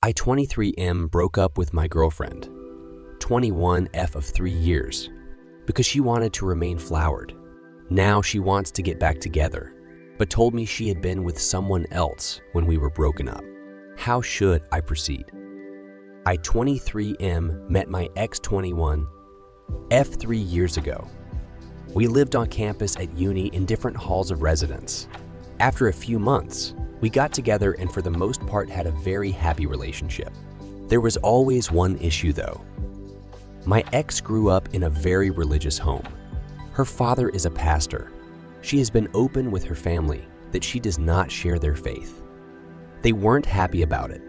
I 23M broke up with my girlfriend, 21F of 3 years, because she wanted to remain flowered. Now she wants to get back together, but told me she had been with someone else when we were broken up. How should I proceed? I 23M met my ex 21F 3 years ago. We lived on campus at uni in different halls of residence. After a few months, we got together and for the most part had a very happy relationship. There was always one issue though. My ex grew up in a very religious home. Her father is a pastor. She has been open with her family that she does not share their faith. They weren't happy about it,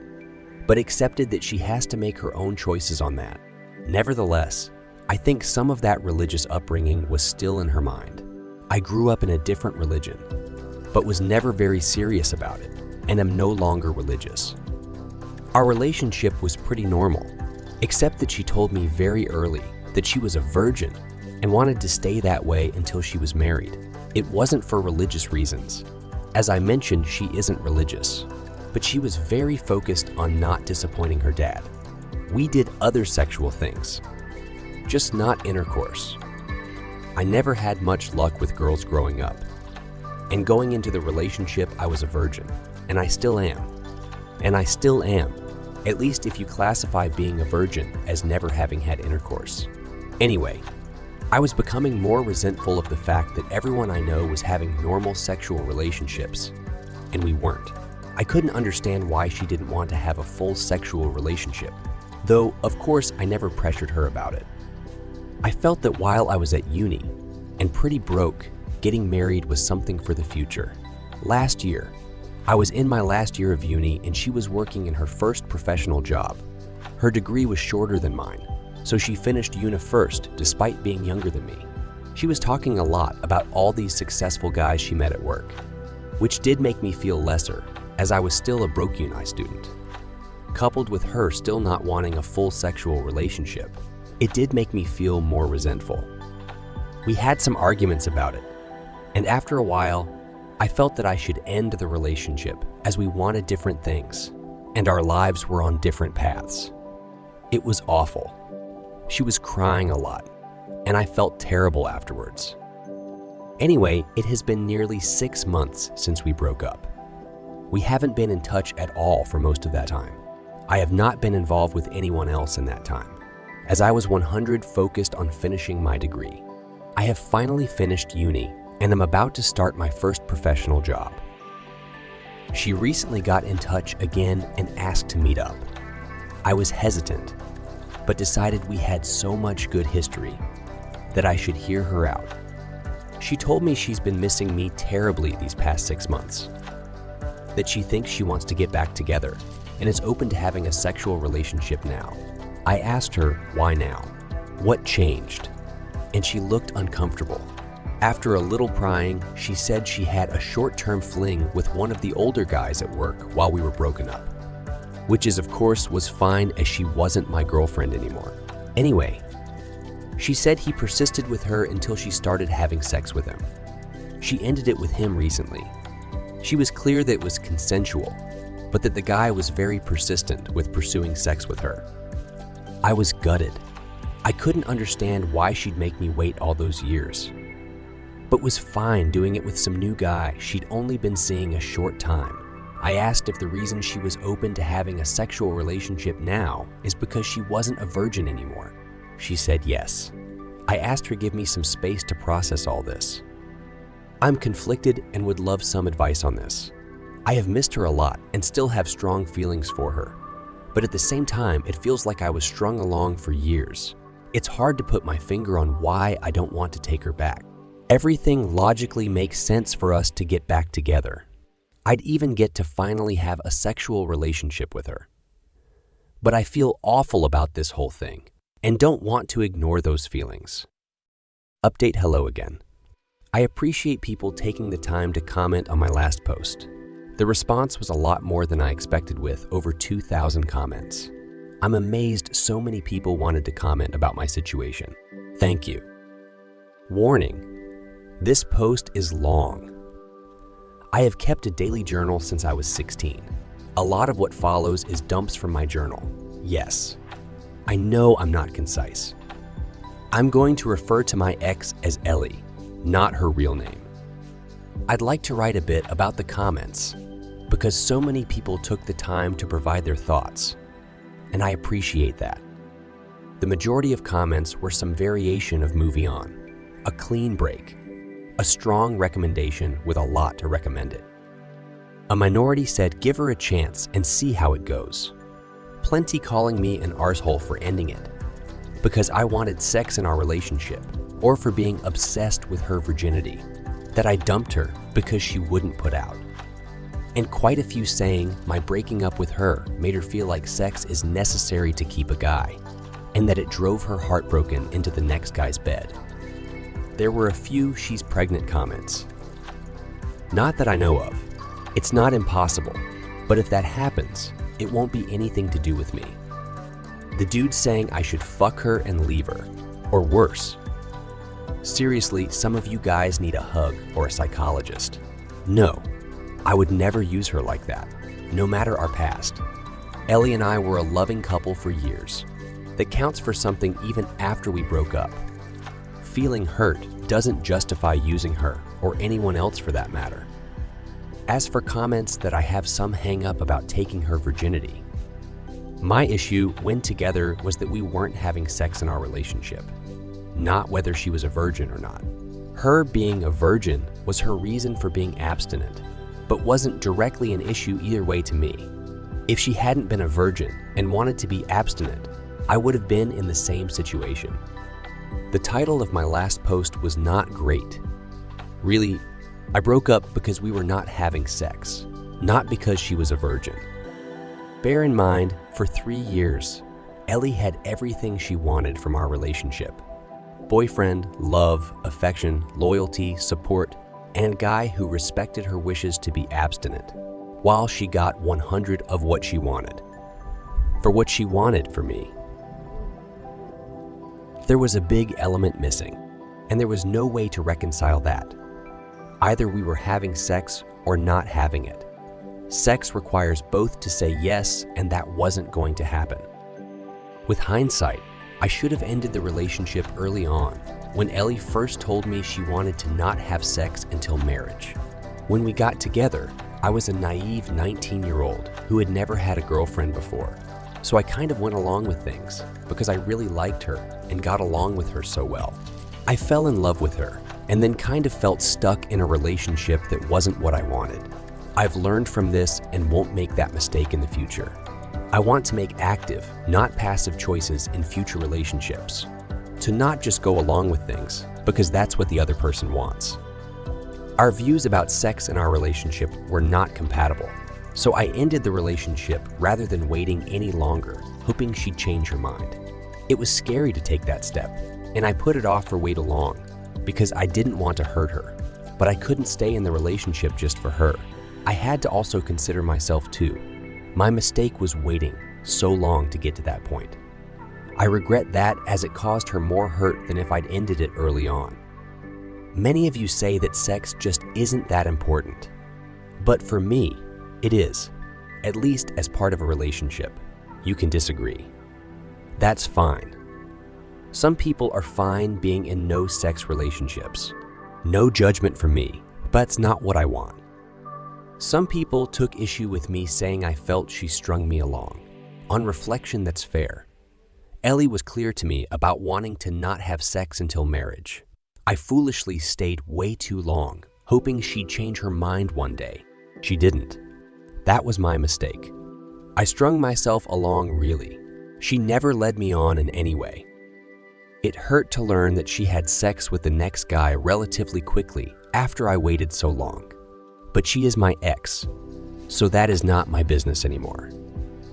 but accepted that she has to make her own choices on that. Nevertheless, I think some of that religious upbringing was still in her mind. I grew up in a different religion, but was never very serious about it, and am no longer religious. Our relationship was pretty normal, except that she told me very early that she was a virgin and wanted to stay that way until she was married. It wasn't for religious reasons. As I mentioned, she isn't religious, but she was very focused on not disappointing her dad. We did other sexual things, just not intercourse. I never had much luck with girls growing up. And going into the relationship, I was a virgin, and I still am. And I still am, at least if you classify being a virgin as never having had intercourse. Anyway, I was becoming more resentful of the fact that everyone I know was having normal sexual relationships, and we weren't. I couldn't understand why she didn't want to have a full sexual relationship, though, of course, I never pressured her about it. I felt that while I was at uni and pretty broke, getting married was something for the future. Last year, I was in my last year of uni and she was working in her first professional job. Her degree was shorter than mine, so she finished uni first despite being younger than me. She was talking a lot about all these successful guys she met at work, which did make me feel lesser as I was still a broke uni student. Coupled with her still not wanting a full sexual relationship, it did make me feel more resentful. We had some arguments about it, and after a while, I felt that I should end the relationship as we wanted different things, and our lives were on different paths. It was awful. She was crying a lot, and I felt terrible afterwards. Anyway, it has been nearly 6 months since we broke up. We haven't been in touch at all for most of that time. I have not been involved with anyone else in that time, as I was 100% focused on finishing my degree. I have finally finished uni and I'm about to start my first professional job. She recently got in touch again and asked to meet up. I was hesitant, but decided we had so much good history that I should hear her out. She told me she's been missing me terribly these past 6 months, that she thinks she wants to get back together and is open to having a sexual relationship now. I asked her why now, what changed, and she looked uncomfortable. After a little prying, she said she had a short-term fling with one of the older guys at work while we were broken up, which is of course was fine as she wasn't my girlfriend anymore. Anyway, she said he persisted with her until she started having sex with him. She ended it with him recently. She was clear that it was consensual, but that the guy was very persistent with pursuing sex with her. I was gutted. I couldn't understand why she'd make me wait all those years, but was fine doing it with some new guy she'd only been seeing a short time. I asked if the reason she was open to having a sexual relationship now is because she wasn't a virgin anymore. She said yes. I asked her to give me some space to process all this. I'm conflicted and would love some advice on this. I have missed her a lot and still have strong feelings for her, but at the same time, it feels like I was strung along for years. It's hard to put my finger on why I don't want to take her back. Everything logically makes sense for us to get back together. I'd even get to finally have a sexual relationship with her. But I feel awful about this whole thing and don't want to ignore those feelings. Update hello again. I appreciate people taking the time to comment on my last post. The response was a lot more than I expected with over 2,000 comments. I'm amazed so many people wanted to comment about my situation. Thank you. Warning. This post is long. I have kept a daily journal since I was 16. A lot of what follows is dumps from my journal. Yes, I know I'm not concise. I'm going to refer to my ex as Ellie, not her real name. I'd like to write a bit about the comments because so many people took the time to provide their thoughts, and I appreciate that. The majority of comments were some variation of moving on, a clean break, a strong recommendation with a lot to recommend it. A minority said give her a chance and see how it goes. Plenty calling me an arsehole for ending it because I wanted sex in our relationship or for being obsessed with her virginity, that I dumped her because she wouldn't put out. And quite a few saying my breaking up with her made her feel like sex is necessary to keep a guy and that it drove her heartbroken into the next guy's bed. There were a few she's pregnant comments. Not that I know of. It's not impossible, but if that happens, it won't be anything to do with me. The dude saying I should fuck her and leave her, or worse. Seriously, some of you guys need a hug or a psychologist. No, I would never use her like that, no matter our past. Ellie and I were a loving couple for years. That counts for something even after we broke up. Feeling hurt doesn't justify using her, or anyone else for that matter. As for comments that I have some hang up about taking her virginity, my issue when together was that we weren't having sex in our relationship, not whether she was a virgin or not. Her being a virgin was her reason for being abstinent, but wasn't directly an issue either way to me. If she hadn't been a virgin and wanted to be abstinent, I would have been in the same situation. The title of my last post was not great. Really, I broke up because we were not having sex, not because she was a virgin. Bear in mind, for 3 years, Ellie had everything she wanted from our relationship. Boyfriend, love, affection, loyalty, support, and a guy who respected her wishes to be abstinent, while she got 100 of what she wanted. For what she wanted for me. There was a big element missing, and there was no way to reconcile that. Either we were having sex or not having it. Sex requires both to say yes, and that wasn't going to happen. With hindsight, I should have ended the relationship early on, when Ellie first told me she wanted to not have sex until marriage. When we got together, I was a naive 19-year-old who had never had a girlfriend before, so I kind of went along with things because I really liked her and got along with her so well. I fell in love with her and then kind of felt stuck in a relationship that wasn't what I wanted. I've learned from this and won't make that mistake in the future. I want to make active, not passive choices in future relationships. To not just go along with things because that's what the other person wants. Our views about sex in our relationship were not compatible, so I ended the relationship rather than waiting any longer, hoping she'd change her mind. It was scary to take that step, and I put it off for way too long because I didn't want to hurt her, but I couldn't stay in the relationship just for her. I had to also consider myself too. My mistake was waiting so long to get to that point. I regret that as it caused her more hurt than if I'd ended it early on. Many of you say that sex just isn't that important, but for me, it is, at least as part of a relationship. You can disagree. That's fine. Some people are fine being in no sex relationships. No judgment from me, but it's not what I want. Some people took issue with me saying I felt she strung me along. On reflection, that's fair. Ellie was clear to me about wanting to not have sex until marriage. I foolishly stayed way too long, hoping she'd change her mind one day. She didn't. That was my mistake. I strung myself along really. She never led me on in any way. It hurt to learn that she had sex with the next guy relatively quickly after I waited so long. But she is my ex, so that is not my business anymore.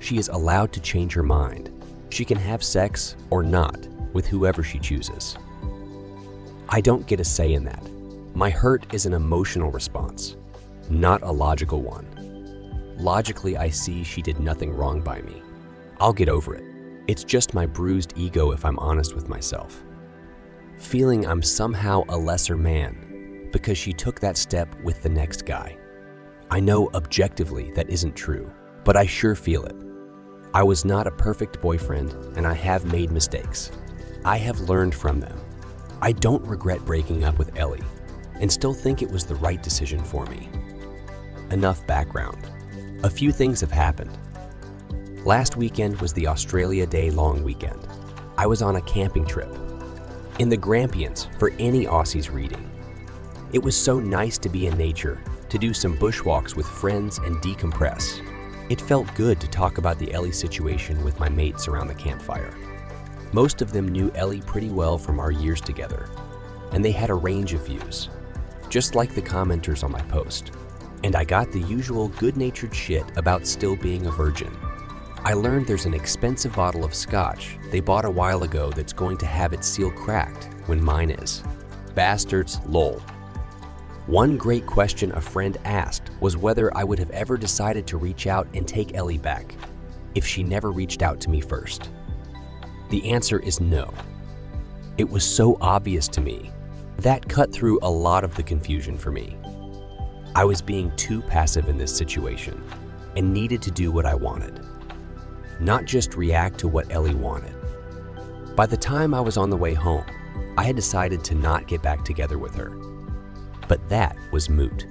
She is allowed to change her mind. She can have sex or not with whoever she chooses. I don't get a say in that. My hurt is an emotional response, not a logical one. Logically, I see she did nothing wrong by me. I'll get over it. It's just my bruised ego if I'm honest with myself. Feeling I'm somehow a lesser man because she took that step with the next guy. I know objectively that isn't true, but I sure feel it. I was not a perfect boyfriend, and I have made mistakes. I have learned from them. I don't regret breaking up with Ellie, and still think it was the right decision for me. Enough background. A few things have happened. Last weekend was the Australia Day long weekend. I was on a camping trip in the Grampians for any Aussies reading. It was so nice to be in nature, to do some bushwalks with friends and decompress. It felt good to talk about the Ellie situation with my mates around the campfire. Most of them knew Ellie pretty well from our years together, and they had a range of views, just like the commenters on my post. And I got the usual good-natured shit about still being a virgin. I learned there's an expensive bottle of scotch they bought a while ago that's going to have its seal cracked when mine is. Bastards, lol. One great question a friend asked was whether I would have ever decided to reach out and take Ellie back if she never reached out to me first. The answer is no. It was so obvious to me. That cut through a lot of the confusion for me. I was being too passive in this situation and needed to do what I wanted, not just react to what Ellie wanted. By the time I was on the way home, I had decided to not get back together with her. But that was moot.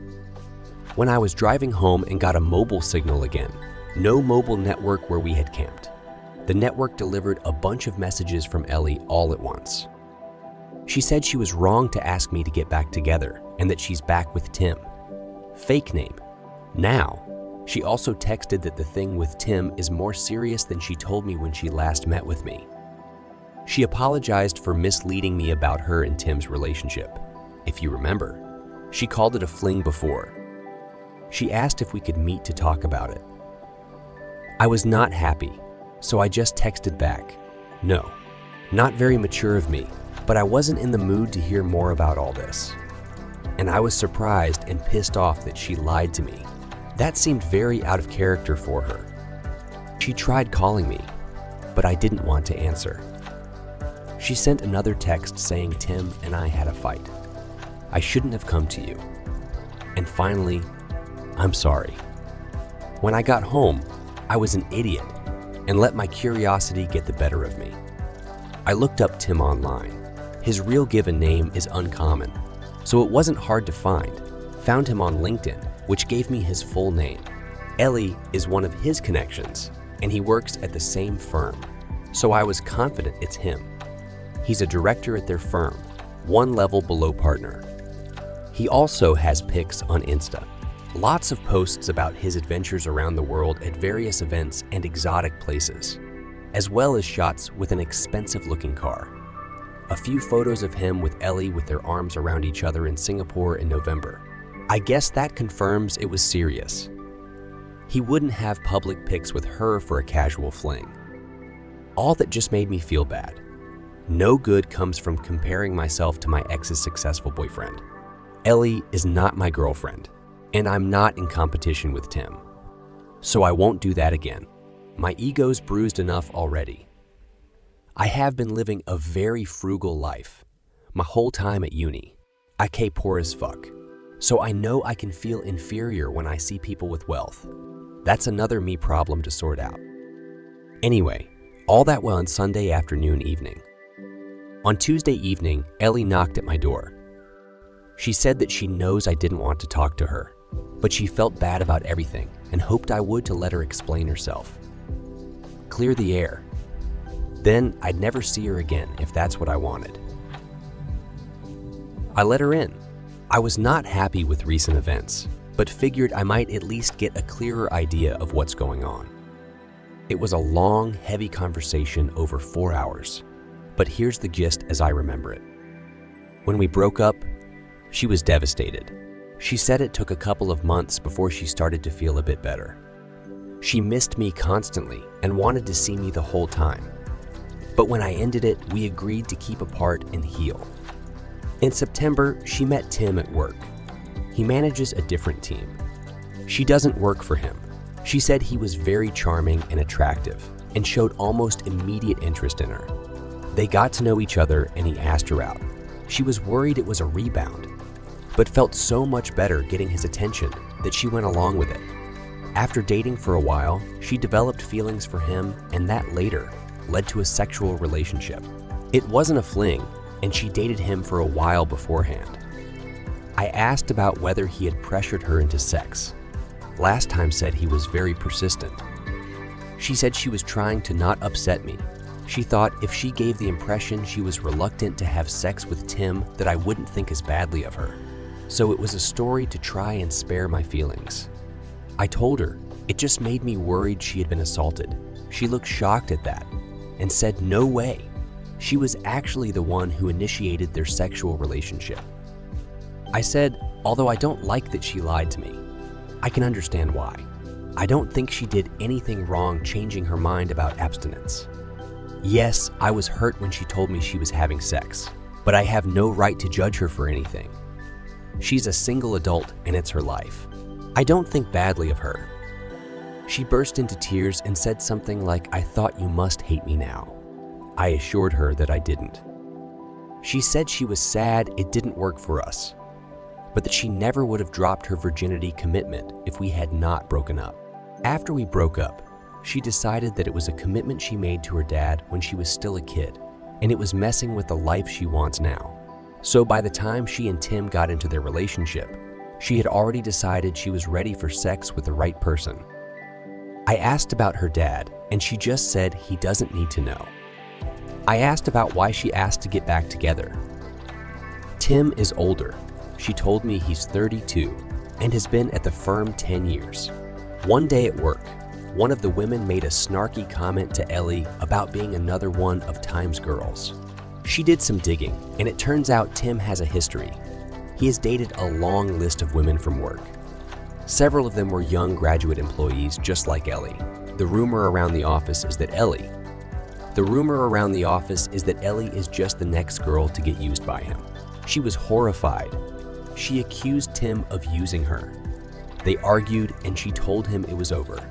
When I was driving home and got a mobile signal again, no mobile network where we had camped. The network delivered a bunch of messages from Ellie all at once. She said she was wrong to ask me to get back together and that she's back with Tim. Fake name. Now, she also texted that the thing with Tim is more serious than she told me when she last met with me. She apologized for misleading me about her and Tim's relationship. If you remember, she called it a fling before. She asked if we could meet to talk about it. I was not happy, so I just texted back, no. Not very mature of me, but I wasn't in the mood to hear more about all this. And I was surprised and pissed off that she lied to me. That seemed very out of character for her. She tried calling me, but I didn't want to answer. She sent another text saying Tim and I had a fight. I shouldn't have come to you. And finally, I'm sorry. When I got home, I was an idiot and let my curiosity get the better of me. I looked up Tim online. His real given name is uncommon, so it wasn't hard to find. Found him on LinkedIn, which gave me his full name. Ellie is one of his connections, and he works at the same firm, so I was confident it's him. He's a director at their firm, one level below partner. He also has pics on Insta. Lots of posts about his adventures around the world at various events and exotic places, as well as shots with an expensive-looking car. A few photos of him with Ellie with their arms around each other in Singapore in November. I guess that confirms it was serious. He wouldn't have public pics with her for a casual fling. All that just made me feel bad. No good comes from comparing myself to my ex's successful boyfriend. Ellie is not my girlfriend, and I'm not in competition with Tim. So I won't do that again. My ego's bruised enough already. I have been living a very frugal life. My whole time at uni. I poor as fuck. So I know I can feel inferior when I see people with wealth. That's another me problem to sort out. Anyway, all that well on Sunday afternoon evening. On Tuesday evening, Ellie knocked at my door. She said that she knows I didn't want to talk to her, but she felt bad about everything and hoped I would to let her explain herself. Clear the air. Then I'd never see her again if that's what I wanted. I let her in. I was not happy with recent events, but figured I might at least get a clearer idea of what's going on. It was a long, heavy conversation over 4 hours, but here's the gist as I remember it. When we broke up, she was devastated. She said it took a couple of months before she started to feel a bit better. She missed me constantly and wanted to see me the whole time. But when I ended it, we agreed to keep apart and heal. In September, she met Tim at work. He manages a different team. She doesn't work for him. She said he was very charming and attractive and showed almost immediate interest in her. They got to know each other and he asked her out. She was worried it was a rebound, but felt so much better getting his attention that she went along with it. After dating for a while, she developed feelings for him, and that later led to a sexual relationship. It wasn't a fling, and she dated him for a while beforehand. I asked about whether he had pressured her into sex. Last time said he was very persistent. She said she was trying to not upset me. She thought if she gave the impression she was reluctant to have sex with Tim, that I wouldn't think as badly of her. So it was a story to try and spare my feelings. I told her it just made me worried she had been assaulted. She looked shocked at that and said no way. She was actually the one who initiated their sexual relationship. I said, although I don't like that she lied to me, I can understand why. I don't think she did anything wrong changing her mind about abstinence. Yes, I was hurt when she told me she was having sex, but I have no right to judge her for anything. She's a single adult and it's her life. I don't think badly of her. She burst into tears and said something like, "I thought you must hate me now." I assured her that I didn't. She said she was sad it didn't work for us, but that she never would have dropped her virginity commitment if we had not broken up. After we broke up, she decided that it was a commitment she made to her dad when she was still a kid, and it was messing with the life she wants now. So by the time she and Tim got into their relationship, she had already decided she was ready for sex with the right person. I asked about her dad, and she just said he doesn't need to know. I asked about why she asked to get back together. Tim is older. She told me he's 32 and has been at the firm 10 years. One day at work, one of the women made a snarky comment to Ellie about being another one of Time's girls. She did some digging, and it turns out Tim has a history. He has dated a long list of women from work. Several of them were young graduate employees just like Ellie. The rumor around the office is that Ellie is just the next girl to get used by him. She was horrified. She accused Tim of using her. They argued and she told him it was over.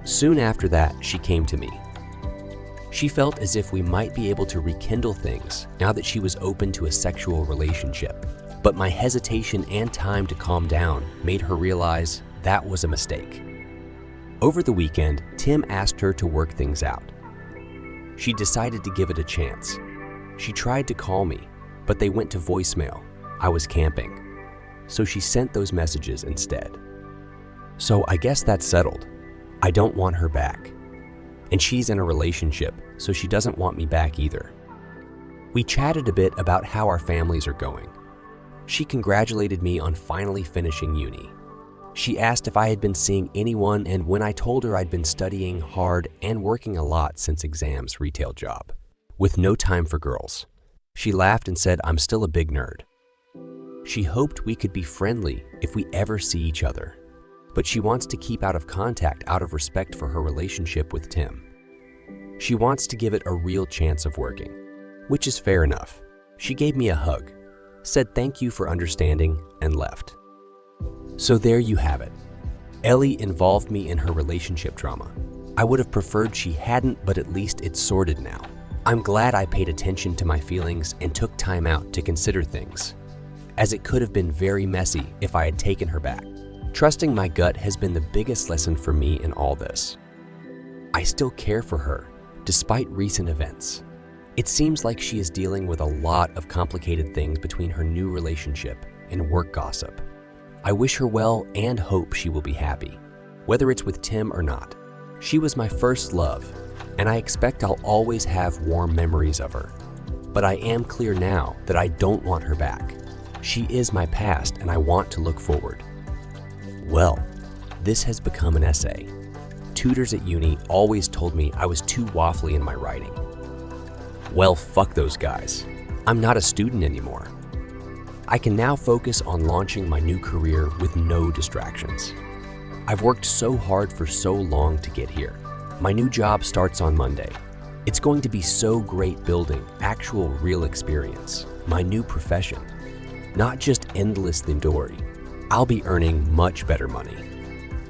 Soon after that, she came to me. She felt as if we might be able to rekindle things now that she was open to a sexual relationship. But my hesitation and time to calm down made her realize that was a mistake. Over the weekend, Tim asked her to work things out. She decided to give it a chance. She tried to call me, but they went to voicemail. I was camping. So she sent those messages instead. So I guess that's settled. I don't want her back. And she's in a relationship, so she doesn't want me back either. We chatted a bit about how our families are going. She congratulated me on finally finishing uni. She asked if I had been seeing anyone, and when I told her I'd been studying hard and working a lot since exams, retail job, with no time for girls, she laughed and said I'm still a big nerd. She hoped we could be friendly if we ever see each other, but she wants to keep out of contact out of respect for her relationship with Tim. She wants to give it a real chance of working, which is fair enough. She gave me a hug, said thank you for understanding, and left. So there you have it. Ellie involved me in her relationship drama. I would have preferred she hadn't, but at least it's sorted now. I'm glad I paid attention to my feelings and took time out to consider things, as it could have been very messy if I had taken her back. Trusting my gut has been the biggest lesson for me in all this. I still care for her, despite recent events. It seems like she is dealing with a lot of complicated things between her new relationship and work gossip. I wish her well and hope she will be happy, whether it's with Tim or not. She was my first love, and I expect I'll always have warm memories of her. But I am clear now that I don't want her back. She is my past, and I want to look forward. Well, this has become an essay. Tutors at uni always told me I was too waffly in my writing. Well, fuck those guys. I'm not a student anymore. I can now focus on launching my new career with no distractions. I've worked so hard for so long to get here. My new job starts on Monday. It's going to be so great building actual real experience, my new profession, not just endless Lindori. I'll be earning much better money.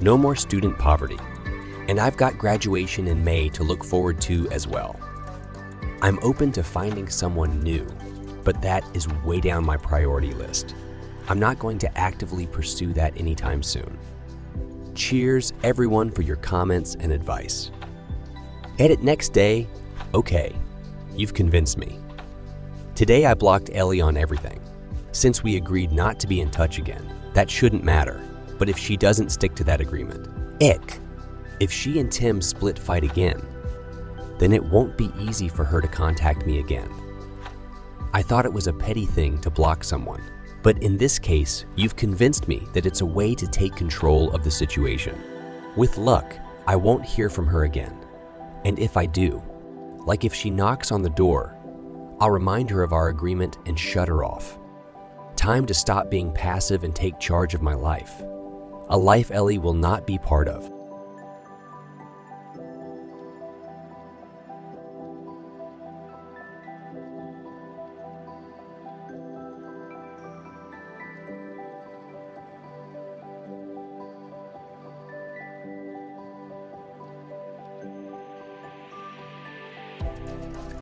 No more student poverty. And I've got graduation in May to look forward to as well. I'm open to finding someone new, but that is way down my priority list. I'm not going to actively pursue that anytime soon. Cheers, everyone, for your comments and advice. Edit next day. Okay, you've convinced me. Today I blocked Ellie on everything. Since we agreed not to be in touch again, that shouldn't matter. But if she doesn't stick to that agreement, ick. If she and Tim split fight again, then it won't be easy for her to contact me again. I thought it was a petty thing to block someone, but in this case, you've convinced me that it's a way to take control of the situation. With luck, I won't hear from her again. And if I do, like if she knocks on the door, I'll remind her of our agreement and shut her off. Time to stop being passive and take charge of my life. A life Ellie will not be part of.